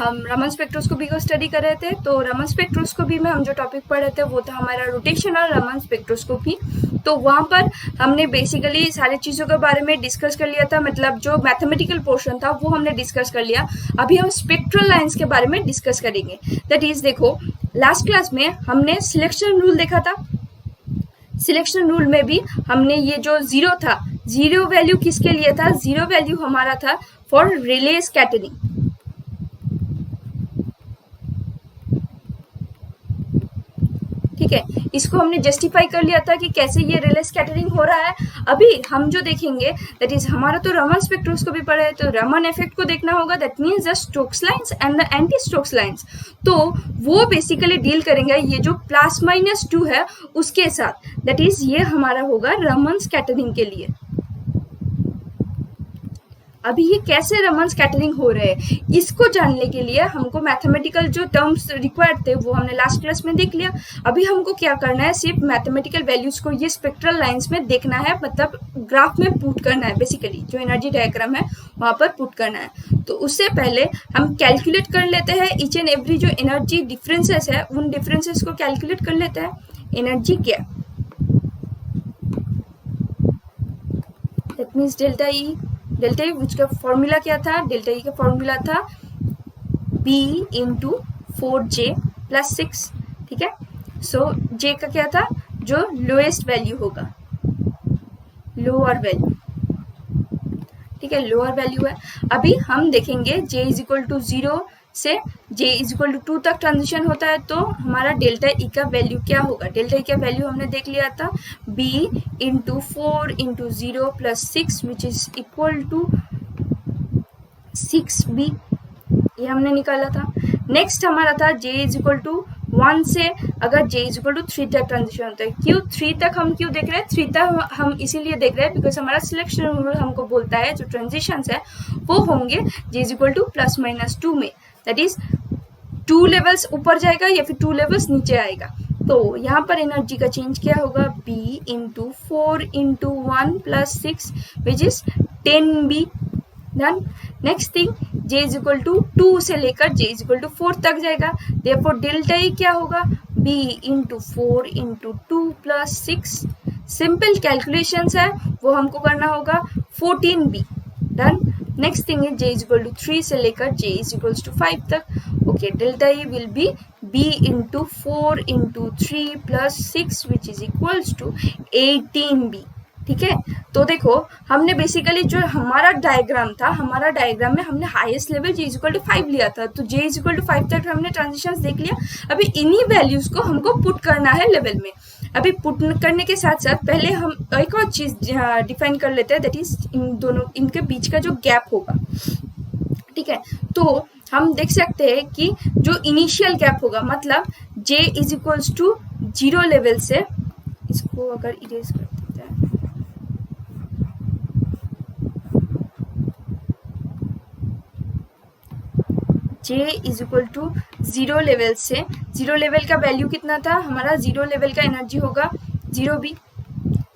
हम रमन स्पेक्ट्रोस्कोपी को स्टडी कर रहे थे। तो रमन स्पेक्ट्रोस्कोपी में हम जो टॉपिक पढ़ रहे थे वो था हमारा रोटेशनल रमन स्पेक्ट्रोस्कोपी। तो वहाँ पर हमने बेसिकली सारी चीज़ों के बारे में डिस्कस कर लिया था, मतलब जो मैथमेटिकल पोर्शन था वो हमने डिस्कस कर लिया। अभी हम स्पेक्ट्रल लाइंस के बारे में डिस्कस करेंगे। दैट इज, देखो लास्ट क्लास में हमने सिलेक्शन रूल देखा था। सिलेक्शन रूल में भी हमने ये जो जीरो था, जीरो वैल्यू किसके लिए था? जीरो वैल्यू हमारा था फॉर रिले स्कैटरिंग। ठीक है, इसको हमने जस्टिफाई कर लिया था कि कैसे ये रिले स्कैटरिंग हो रहा है। अभी हम जो देखेंगे दैट इज, हमारा तो रमन स्पेक्ट्रोस्कोपी पढ़ा है, तो रमन इफेक्ट को देखना होगा। That means the Stokes lines and the anti Stokes lines. तो वो बेसिकली डील करेंगे ये जो +-2 है उसके साथ। दैट इज, ये हमारा होगा रमन स्कैटरिंग के लिए। अभी ये कैसे रमन स्कैटरिंग हो रहे हैं, इसको जानने के लिए हमको मैथमेटिकल जो टर्म्स रिक्वायर्ड थे वो हमने लास्ट क्लास में देख लिया। अभी हमको क्या करना है, सिर्फ मैथमेटिकल वैल्यूज को ये स्पेक्ट्रल लाइंस में देखना है, मतलब ग्राफ में पुट करना है। बेसिकली जो एनर्जी डायग्राम है वहाँ पर पुट करना है। तो उससे पहले हम कैलकुलेट कर लेते हैं ईच एंड एवरी जो एनर्जी डिफरेंसेस है, उन डिफरेंसेस को कैलकुलेट कर लेते हैं। Energy gap, that means delta E. Delta E उसका फॉर्मूला क्या था? डेल्टा ई का फॉर्मूला था B इंटू 4J + 6। ठीक है, सो J का क्या था? जो लोएस्ट वैल्यू होगा, लोअर वैल्यू। ठीक है, लोअर वैल्यू है। अभी हम देखेंगे J = 0 से J = 2 तक ट्रांजिशन होता है, तो हमारा डेल्टा ई का वैल्यू क्या होगा? डेल्टा ई का वैल्यू हमने देख लिया था B × 4 × 0 + 6 which is equal to 6B। ये हमने निकाला था। नेक्स्ट हमारा था J = 1 से अगर J = 3 तक ट्रांजिशन होता है। क्यों 3 तक हम क्यों देख रहे हैं? 3 तक हम इसीलिए देख रहे हैं बिकॉज हमारा सिलेक्शन रूल हमको बोलता है जो ट्रांजिशंस है वो होंगे J = +-2 में। दैट इज 2 लेवल्स ऊपर जाएगा या फिर 2 लेवल्स नीचे आएगा। तो यहाँ पर एनर्जी का चेंज क्या होगा? B × 4 × 1 + 6 which is 10B। Done. Next thing, J = 2 से लेकर J = 4 तक जाएगा। देयरफॉर डेल्टा ई क्या होगा? B × 4 × 2 + 6। सिंपल कैलकुलेशंस है वो हमको करना होगा 14B। डन। नेक्स्ट थिंग है J = 3 से लेकर J = 5 तक। Okay, delta E will be B × 4 × 3 + 6 which is equals to 18B। ठीक है, तो देखो हमने बेसिकली जो हमारा डायग्राम था, हमारा डायग्राम में हमने हाईएस्ट लेवल J = 5 लिया था, तो J = 5 तक हमने ट्रांजिशंस देख लिया। अभी इन्हीं वैल्यूज को हमको पुट करना है लेवल में। अभी पुट करने के साथ साथ पहले हम एक और चीज डिफाइन कर लेते हैं, दैट इज इन दोनों इनके बीच का जो गैप होगा। ठीक है, तो हम देख सकते हैं कि जो इनिशियल गैप होगा, मतलब J = 0 लेवल से, इसको अगर इरेज कर देते हैं, J = 0 लेवल से, 0 लेवल का वैल्यू कितना था हमारा? 0 लेवल का एनर्जी होगा 0B।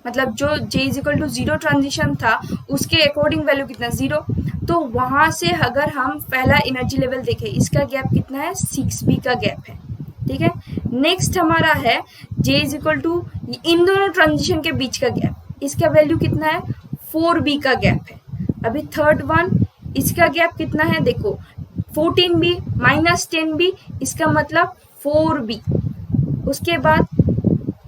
मतलब जो J = 0 ट्रांजिशन था उसके अकॉर्डिंग वैल्यू कितना? 0। तो वहां से अगर हम पहला एनर्जी लेवल देखें, इसका गैप कितना है? 6B का गैप है। ठीक है, नेक्स्ट हमारा है J = इन दोनों ट्रांजिशन के बीच का गैप, इसका वैल्यू कितना है? 4B का गैप है। अभी थर्ड वन, इसका गैप कितना है? देखो 14B - 10B, इसका मतलब 4B। उसके बाद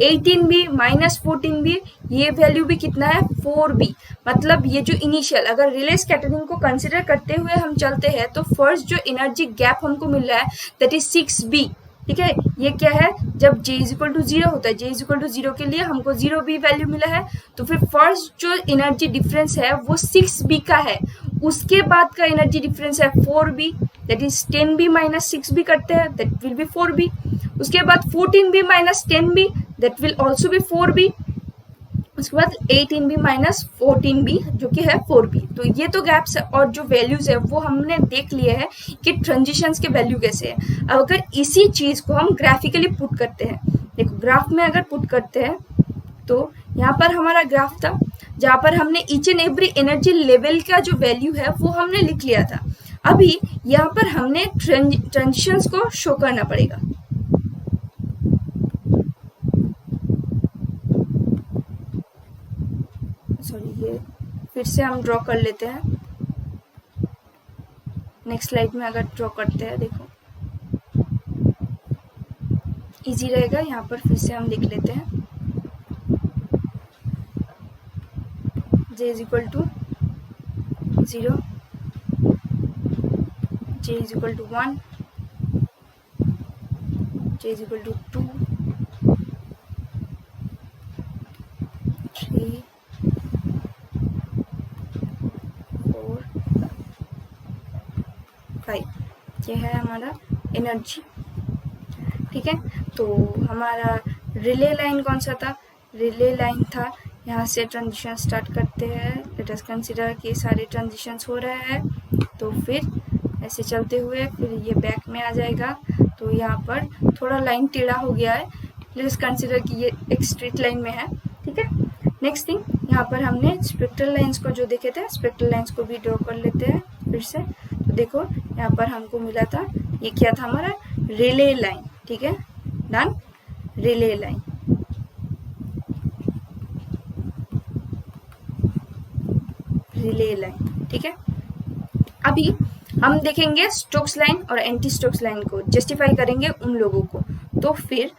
18B - 14B, ये वैल्यू भी कितना है? 4B। मतलब ये जो इनिशियल, अगर रिले स्कैटरिंग को कंसिडर करते हुए हम चलते हैं तो फर्स्ट जो एनर्जी गैप हमको मिल रहा है दैट इज 6B। ठीक है, ये क्या है? जब J = 0 होता है, J = 0 के लिए हमको 0B वैल्यू मिला है, तो फिर फर्स्ट जो एनर्जी डिफरेंस है वो 6B का है। उसके बाद का एनर्जी डिफरेंस है 4B, that is 10B - 6B करते हैं, दैट विल बी 4B। उसके बाद 14B - 10B, that will also be 4B। उसके बाद 18B - 14B जो कि है 4B। तो ये तो गैप्स है, और जो वैल्यूज है वो हमने देख लिए हैं कि ट्रांजिशंस के वैल्यू कैसे है। अब अगर इसी चीज को हम ग्राफिकली पुट करते हैं, देखो ग्राफ में अगर पुट करते हैं तो यहाँ पर हमारा ग्राफ था जहाँ पर हमने each and every energy level का जो वैल्यू है वो हमने लिख लिया था। अभी यहाँ पर हमने ट्रांजिशंस को शो करना पड़ेगा। सॉरी, ये फिर से हम ड्रॉ कर लेते हैं। नेक्स्ट स्लाइड में अगर ड्रॉ करते हैं, देखो इजी रहेगा। यहाँ पर फिर से हम लिख लेते हैं j is equal to 0, j is equal to 1, j is equal to 2, 3, 4, 5। ये है हमारा एनर्जी। ठीक है, तो हमारा रिले लाइन कौन सा था? रिले लाइन था, यहाँ से ट्रांजिशन स्टार्ट करते हैं। लेट अस कंसीडर कि सारे ट्रांजिशंस हो रहे हैं, तो फिर ऐसे चलते हुए फिर ये बैक में आ जाएगा। तो यहाँ पर थोड़ा लाइन टेढ़ा हो गया है, लेट अस कंसीडर कि ये एक स्ट्रेट लाइन में है। ठीक है, नेक्स्ट थिंग, यहाँ पर हमने स्पेक्ट्रल लाइंस को जो देखे थे, स्पेक्ट्रल लाइंस को भी ड्रॉ कर लेते हैं फिर से। तो देखो यहाँ पर हमको मिला था, ये क्या था हमारा? Relay line. ठीक है, done, relay line. Relay line, ठीक है। अभी हम देखेंगे स्टोक्स लाइन और एंटी स्टोक्स लाइन को, जस्टिफाई करेंगे उन लोगों को। तो फिर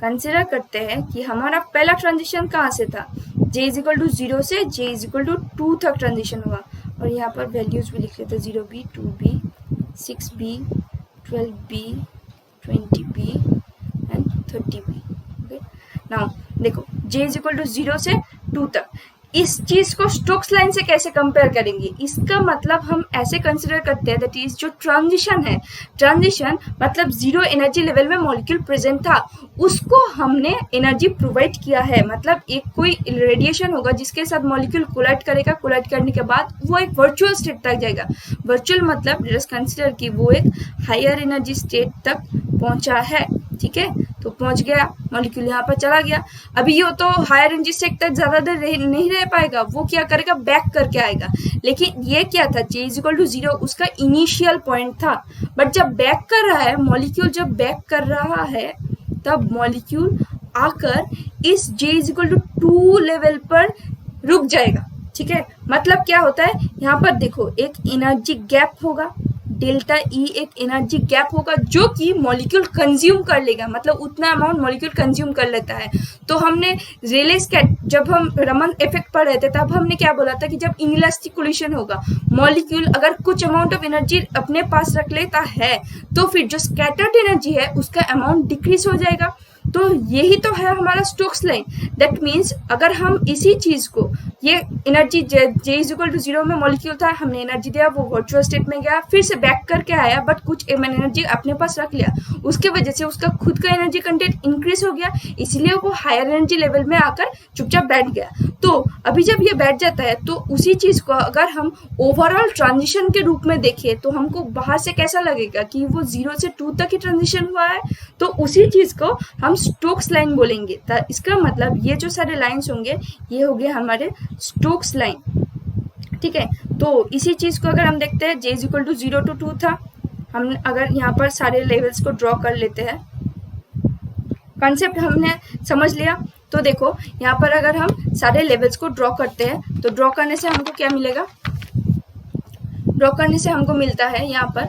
कंसिडर करते हैं कि हमारा पहला ट्रांजिशन कहाँ से था? j इज इक्वल टू 0 से j इज इक्वल टू 2 तक ट्रांजिशन हुआ। और यहाँ पर वैल्यूज भी लिख लेते हैं, 0b, 2b, 6b, 12b, 20b and 30b। Okay, now देखो j इज इक्वल टू 0 से 2 तक। इस चीज को स्टोक्स लाइन से कैसे कंपेयर करेंगे? इसका मतलब हम ऐसे कंसिडर करते हैं दैट इज जो ट्रांजिशन है, ट्रांजिशन मतलब 0 एनर्जी लेवल में मॉलिक्यूल प्रेजेंट था, उसको हमने एनर्जी प्रोवाइड किया है। मतलब एक कोई रेडिएशन होगा जिसके साथ मॉलिक्यूल कोलाइड करेगा, कोलाइड करने के बाद वो एक वर्चुअल स्टेट तक जाएगा। वर्चुअल मतलब लेट्स कंसिडर कि वो एक हायर एनर्जी स्टेट तक पहुंचा है। ठीक है, तो पहुंच गया, मॉलिक्यूल यहाँ पर चला गया। अभी ये तो हायर एनर्जी स्टेट तक ज्यादा देर नहीं रह पाएगा, वो क्या करेगा? बैक करके आएगा। लेकिन ये क्या था? j इज इक्वल टू 0 उसका इनिशियल पॉइंट था। बट जब बैक कर रहा है मॉलिक्यूल, जब बैक कर रहा है तब मॉलिक्यूल आकर इस j is equal to 2 level पर रुक जाएगा। ठीक है, मतलब क्या होता है? यहाँ पर देखो एक एनर्जी गैप होगा, डेल्टा ई एक एनर्जी गैप होगा जो कि मॉलिक्यूल कंज्यूम कर लेगा, मतलब उतना अमाउंट मॉलिक्यूल कंज्यूम कर लेता है। तो हमने रेले जब हम रमन इफेक्ट पढ़ रहे थे तब हमने क्या बोला था कि जब इनइलास्टिक कोलिशन होगा, मॉलिक्यूल अगर कुछ अमाउंट ऑफ एनर्जी अपने पास रख लेता है तो फिर जो स्कैटर्ड एनर्जी है उसका अमाउंट डिक्रीज हो जाएगा। तो यही तो है हमारा स्टोक्स लाइन। दैट मीन्स अगर हम इसी चीज को, ये energy j is equal to 0 में मॉलिक्यूल था, हमने एनर्जी दिया, वो वर्चुअल स्टेट में गया, फिर से बैक करके आया, बट कुछ एनर्जी अपने पास रख लिया, उसके वजह से उसका खुद का एनर्जी कंटेंट इंक्रीज हो गया, इसीलिए वो हायर एनर्जी लेवल में आकर चुपचाप बैठ गया। तो अभी जब ये बैठ जाता है तो उसी चीज को अगर हम ओवरऑल ट्रांजिशन के रूप में देखें तो हमको बाहर से कैसा लगेगा कि वो 0 से 2 तक ही ट्रांजिशन हुआ है। तो उसी चीज को हम स्टोक्स लाइन बोलेंगे। तो इसका मतलब ये जो सारे लाइंस होंगे ये हो गए हमारे स्टोक्स लाइन। ठीक है, तो इसी चीज को अगर हम देखते हैं, j is equal to 0 to 2 था, हम अगर यहाँ पर सारे लेवल्स को ड्रॉ कर लेते हैं, कॉन्सेप्ट हमने समझ लिया। तो देखो यहाँ पर अगर हम सारे लेवल्स को ड्रॉ करते हैं तो ड्रॉ करने से हमको क्या मिलेगा? ड्रॉ करने से हमको मिलता है यहाँ पर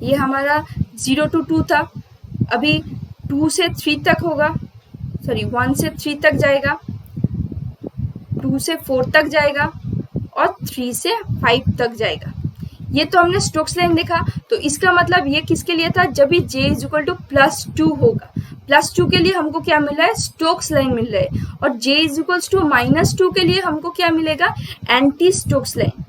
ये हमारा 0 to 2 था, अभी 2 से 3 तक होगा, सॉरी 1 से 3 तक जाएगा, 2 से 4 तक जाएगा और 3 से 5 तक जाएगा। ये तो हमने स्टोक्स लाइन देखा। तो इसका मतलब ये किसके लिए था? जब भी j इज इक्वल टू +2 होगा, +2 के लिए हमको क्या मिल रहा है? स्टोक्स लाइन मिल रहा है। और j इज इक्वल टू -2 के लिए हमको क्या मिलेगा? Anti Stokes line.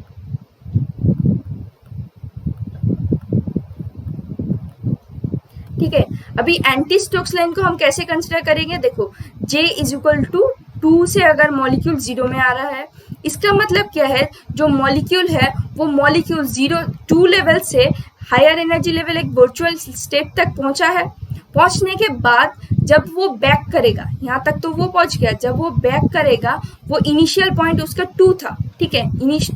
ठीक है, अभी एंटी स्टोक्स लाइन को हम कैसे कंसिडर करेंगे? देखो j इज इक्वल टू 2 से अगर मॉलिक्यूल 0 में आ रहा है, इसका मतलब क्या है? जो मॉलिक्यूल है वो मॉलिक्यूल 2 लेवल से हायर एनर्जी लेवल एक वर्चुअल स्टेट तक पहुंचा है। पहुंचने के बाद जब वो बैक करेगा, यहाँ तक तो वो पहुंच गया, जब वो बैक करेगा वो इनिशियल पॉइंट उसका 2 था, ठीक है,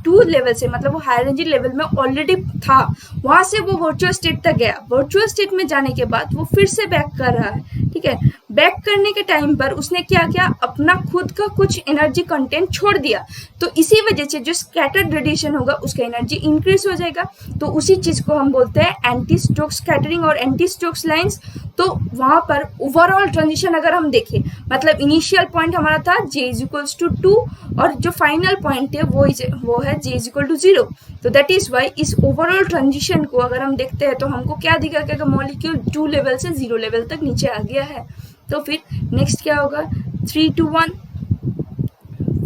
2 लेवल से मतलब वो हायर एनर्जी लेवल में ऑलरेडी था, वहां से वो वर्चुअल स्टेट तक गया, वर्चुअल स्टेट में जाने के बाद वो फिर से बैक कर रहा है, ठीक है। बैक करने के टाइम पर उसने क्या किया, अपना खुद का कुछ एनर्जी कंटेंट छोड़ दिया, तो इसी वजह से जो स्कैटर्ड रेडिएशन होगा उसका एनर्जी इंक्रीज हो जाएगा, तो उसी चीज को हम बोलते हैं एंटी स्टोक्स स्कैटरिंग और एंटी स्टोक्स लाइंस। तो वहां पर ओवरऑल ट्रांजिशन अगर हम देखें, मतलब इनिशियल पॉइंट हमारा था J इक्वल्स टू 2 और जो फाइनल पॉइंट है वो है J इक्वल टू 0। तो दैट इज वाई इस ओवरऑल ट्रांजिशन को अगर हम देखते हैं तो हमको क्या दिखा कि मॉलिक्यूल 2 लेवल से 0 लेवल तक नीचे आ गया है। तो फिर नेक्स्ट क्या होगा, 3 to 1,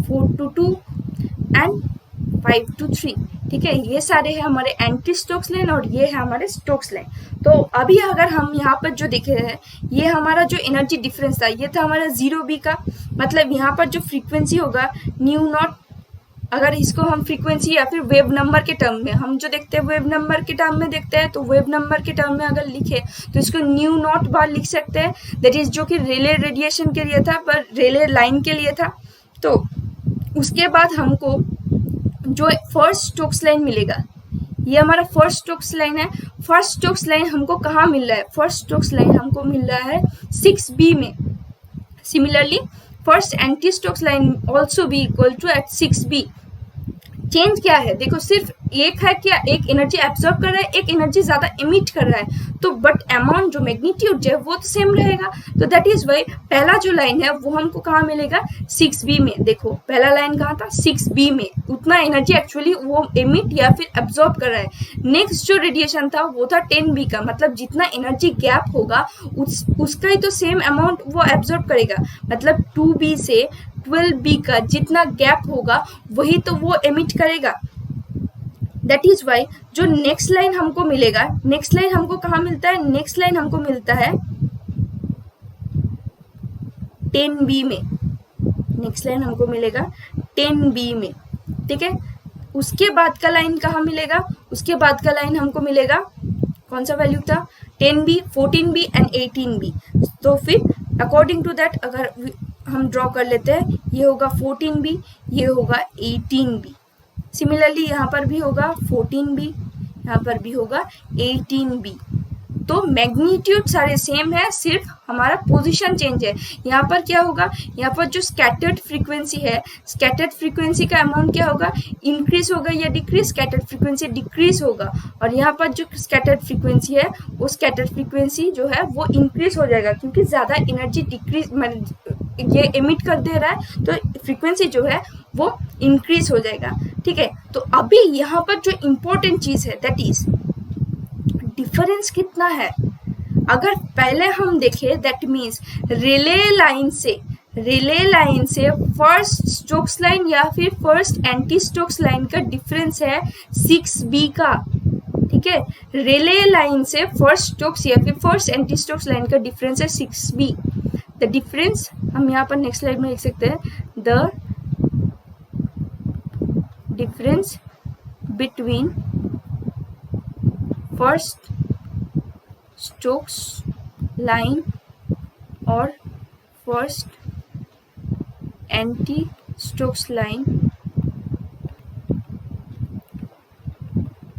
4 to 2 एंड 5 to 3, ठीक है। ये सारे हैं हमारे एंटी स्टोक्स लाइन और ये है हमारे स्टोक्स लाइन। तो अभी अगर हम यहाँ पर जो देख रहे हैं, ये हमारा जो एनर्जी डिफरेंस था ये था हमारा 0b का, मतलब यहाँ पर जो फ्रीक्वेंसी होगा न्यू नॉट, अगर इसको हम फ्रीक्वेंसी या फिर वेव नंबर के टर्म में हम जो देखते हैं वेव नंबर के टर्म में देखते हैं, तो वेव नंबर के टर्म में अगर लिखे तो इसको न्यू नॉट बार लिख सकते हैं, दैट इज जो कि रिले रेडिएशन के लिए था पर रिले लाइन के लिए था। तो उसके बाद हमको जो फर्स्ट स्टोक्स लाइन मिलेगा, ये हमारा फर्स्ट स्टोक्स लाइन है। फर्स्ट स्टोक्स लाइन हमको कहाँ मिल रहा है, फर्स्ट स्टोक्स लाइन हमको मिल रहा है 6b में। Similarly first anti Stokes line also be equal to at 6b। Change क्या है, देखो सिर्फ एक है क्या, एक एनर्जी एब्जॉर्ब कर रहा है, एक एनर्जी ज्यादा इमिट कर रहा है, तो बट अमाउंट जो मैग्नीट्यूड है वो तो सेम रहेगा। तो दैट इज वाई पहला जो लाइन है वो हमको कहाँ मिलेगा, 6b में। देखो पहला लाइन कहाँ था, 6b में, उतना एनर्जी एक्चुअली वो इमिट या फिर एब्जॉर्ब कर रहा है। नेक्स्ट जो रेडिएशन था वो था 10b का, मतलब जितना एनर्जी गैप होगा उसका ही तो सेम अमाउंट वो एब्जॉर्ब करेगा, मतलब 2b से 12b का जितना गैप होगा वही तो वो एमिट करेगा। दैट इज वाई जो नेक्स्ट लाइन हमको मिलेगा, नेक्स्ट लाइन हमको कहाँ मिलता है, नेक्स्ट लाइन हमको मिलता है 10b में, नेक्स्ट लाइन हमको मिलेगा 10b में, ठीक है। उसके बाद का लाइन कहाँ मिलेगा, उसके बाद का लाइन हमको मिलेगा, कौन सा वैल्यू था, 10b, 14b एंड 18b। तो फिर अकॉर्डिंग टू दैट अगर हम ड्रॉ कर लेते हैं, ये होगा 14b, ये होगा 18b। सिमिलरली यहाँ पर भी होगा 14b, यहाँ पर भी होगा 18b। तो मैग्नीट्यूड सारे सेम है, सिर्फ हमारा पोजीशन चेंज है। यहाँ पर क्या होगा, यहाँ पर जो स्कैटर्ड फ्रीक्वेंसी है, स्कैटर्ड फ्रीक्वेंसी का अमाउंट क्या होगा, इंक्रीज होगा या डिक्रीज, स्कैटर्ड फ्रीक्वेंसी डिक्रीज होगा। और यहाँ पर जो स्कैटर्ड फ्रीक्वेंसी है वो स्कैटर्ड फ्रीक्वेंसी जो है वो इंक्रीज हो जाएगा, क्योंकि ज्यादा एनर्जी डिक्रीज ये एमिट कर दे रहा है, तो फ्रीक्वेंसी जो है वो इंक्रीज हो जाएगा, ठीक है। तो अभी यहाँ पर जो इम्पोर्टेंट चीज है दैट इज डिफरेंस कितना है। अगर पहले हम देखें दैट मीन्स रिले लाइन से फर्स्ट स्टोक्स लाइन या फिर फर्स्ट एंटी स्टोक्स लाइन का डिफरेंस है 6b का, ठीक है। रिले लाइन से फर्स्ट स्टोक्स या फिर फर्स्ट एंटी स्टोक्स लाइन का डिफरेंस है 6b। द डिफरेंस हम यहाँ पर नेक्स्ट स्लाइड में लिख सकते हैं, the difference between first Stokes line और first anti Stokes line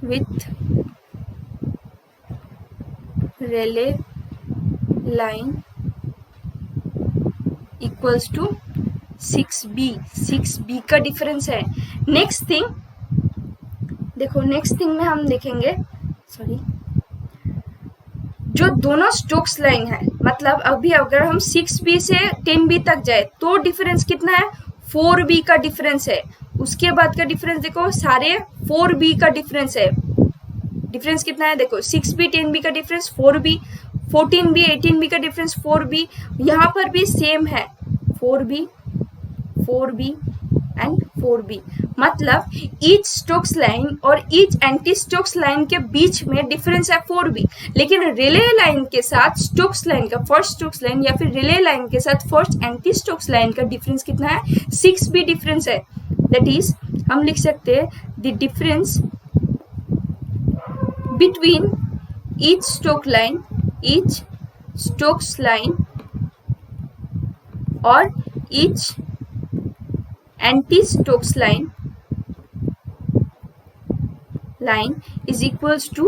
with Rayleigh line equals to 6b का डिफरेंस है। नेक्स्ट थिंग देखो, नेक्स्ट थिंग में हम देखेंगे, सॉरी, जो दोनों स्टोक्स लाइन है, मतलब अभी अगर हम 6b से 10b तक जाए तो डिफरेंस कितना है, 4b का डिफरेंस है। उसके बाद का डिफरेंस देखो, सारे 4b का डिफरेंस है। डिफरेंस कितना है देखो, 6b 10b का डिफरेंस 4b, 14b 18b का डिफरेंस 4b, यहाँ पर भी सेम है 4b एंड 4b। मतलब ईच स्टोक्स लाइन और ईच एंटी स्टोक्स लाइन के बीच में डिफरेंस है 4b, लेकिन रिले लाइन के साथ स्टोक्स लाइन का फर्स्ट स्टोक्स लाइन या फिर रिले लाइन के साथ फर्स्ट एंटी स्टोक्स लाइन का डिफरेंस कितना है, 6b डिफरेंस है। दैट इज हम लिख सकते हैं the difference between each Stokes line और each anti-Stokes line is equals to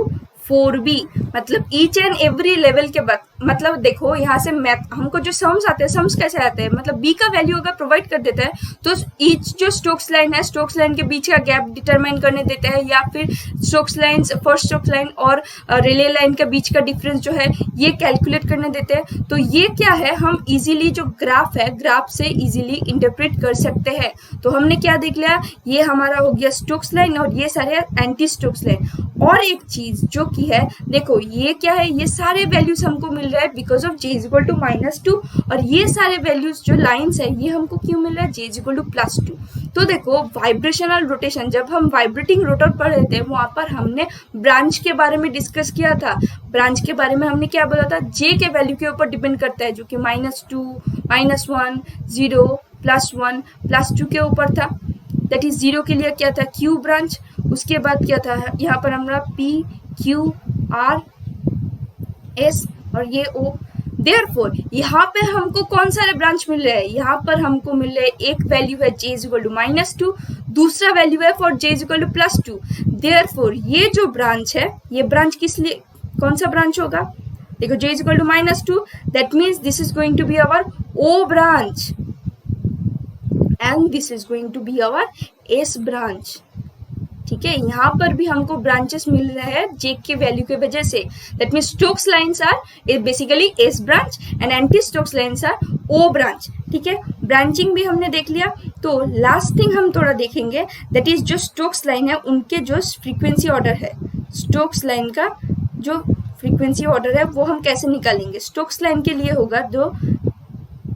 4b। मतलब ईच एंड एवरी लेवल के बाद, मतलब देखो यहाँ से मैथ हमको जो सम्स आते हैं, सम्स कैसे आते हैं, मतलब b का वैल्यू अगर प्रोवाइड कर देता है तो ईच जो स्टोक्स लाइन है, स्टोक्स लाइन के बीच का गैप डिटरमाइन करने देता है, या फिर Stokes line, first Stokes line और रिले लाइन के बीच का डिफरेंस जो है ये कैलकुलेट करने देते हैं। तो ये क्या है, हम इजीली जो ग्राफ है, ग्राफ से इजीली इंटरप्रेट कर सकते हैं। तो हमने क्या देख लिया, ये हमारा हो गया स्टोक्स लाइन और ये सारे एंटी स्टोक्स लाइन। और एक चीज जो की है, देखो ये क्या है, ये सारे वैल्यूज हमको मिल रहा है because of j equal to -2, और ये सारे वैल्यूज जो लाइंस है ये हमको क्यों मिल रहा है, j इक्वल टू +2। तो देखो वाइब्रेशनल रोटेशन, जब हम वाइब्रेटिंग रोटर पढ़ रहे थे वहां पर हमने ब्रांच के बारे में डिस्कस किया था। ब्रांच के बारे में हमने क्या बोला था, j के वैल्यू के ऊपर डिपेंड करता है, जो कि -2, -1, 0, +1, +2 के ऊपर था। दैट इज 0 के लिए क्या था, Q ब्रांच, उसके बाद क्या था यहाँ पर हमारा P, Q, R, S और ये O। देयरफॉर यहाँ पे हमको कौन सारे ब्रांच मिल रहे हैं, यहाँ पर हमको मिल रहे हैं, एक वैल्यू है j इक्वल टू -2, दूसरा वैल्यू है for j equal to +2। Therefore ये जो ब्रांच है, ये ब्रांच किस लिए, कौन सा ब्रांच होगा, देखो j equal to -2, that means this is going to be our O branch and this is going to be our S branch. ठीक है, यहाँ पर भी हमको ब्रांचेस मिल रहे हैं जे के वैल्यू के वजह से। That mean Stokes lines are basically S branch and anti Stokes lines are O branch. ठीक है, ब्रांचिंग भी हमने देख लिया। तो लास्ट थिंग हम थोड़ा देखेंगे, दैट इज जो स्टोक्स लाइन है उनके जो फ्रीक्वेंसी ऑर्डर है, स्टोक्स लाइन का जो फ्रीक्वेंसी ऑर्डर है वो हम कैसे निकालेंगे। स्टोक्स लाइन के लिए होगा, जो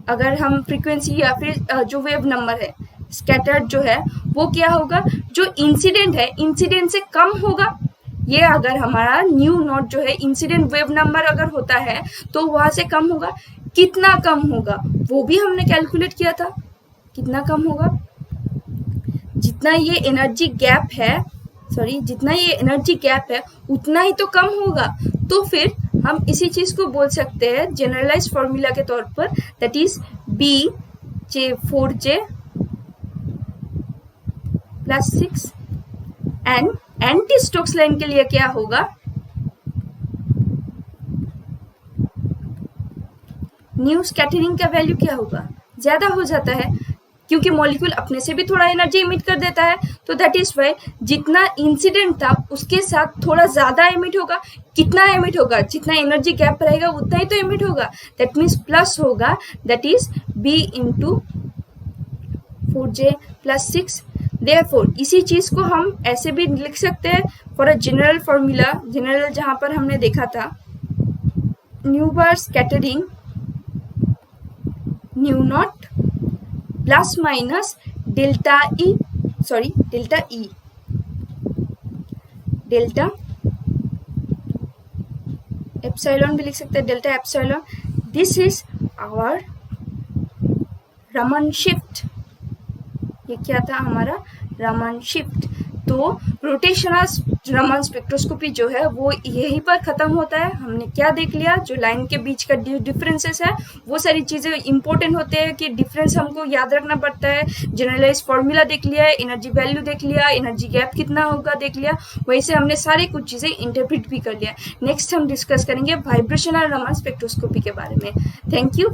अगर हम फ्रीक्वेंसी या फिर जो वेव नंबर है स्कैटर्ड जो है वो क्या होगा, जो इंसिडेंट है इंसिडेंट से कम होगा। ये अगर हमारा न्यू नॉट जो है इंसिडेंट वेव नंबर अगर होता है तो वहां से कम होगा। कितना कम होगा वो भी हमने कैलकुलेट किया था, कितना कम होगा, जितना ये एनर्जी गैप है, जितना ये एनर्जी गैप है उतना ही तो कम होगा। तो फिर हम इसी चीज को बोल सकते हैं जनरलाइज फॉर्मूला के तौर पर, that is B4J +6 and anti Stokes line के लिए क्या होगा, न्यू स्कैटरिंग का वैल्यू क्या होगा, ज्यादा हो जाता है क्योंकि मॉलिक्यूल अपने से भी थोड़ा एनर्जी इमिट कर देता है। तो दैट इज वाई जितना इंसिडेंट था उसके साथ थोड़ा ज्यादा इमिट होगा। कितना इमिट होगा, जितना एनर्जी गैप रहेगा उतना ही तो इमिट होगा। दैट मीन्स प्लस होगा, that is B into 4J +6। Therefore इसी चीज को हम ऐसे भी लिख सकते हैं for a general formula, general जहां पर हमने देखा था nu bar scattering nu naught plus minus delta epsilon भी लिख सकते हैं, delta epsilon. This is our Raman shift. ये क्या था हमारा रमन शिफ्ट। तो रोटेशनल रमन स्पेक्ट्रोस्कोपी जो है वो यहीं पर खत्म होता है। हमने क्या देख लिया, जो लाइन के बीच का डिफरेंसेस है वो सारी चीजें इंपॉर्टेंट होते हैं कि डिफरेंस हमको याद रखना पड़ता है। जनरलाइज फॉर्मूला देख लिया, एनर्जी वैल्यू देख लिया, एनर्जी गैप कितना होगा देख लिया, वैसे हमने सारी कुछ चीजें इंटरप्रेट भी कर लिया। नेक्स्ट हम डिस्कस करेंगे वाइब्रेशनल रमन स्पेक्ट्रोस्कोपी के बारे में। Thank you.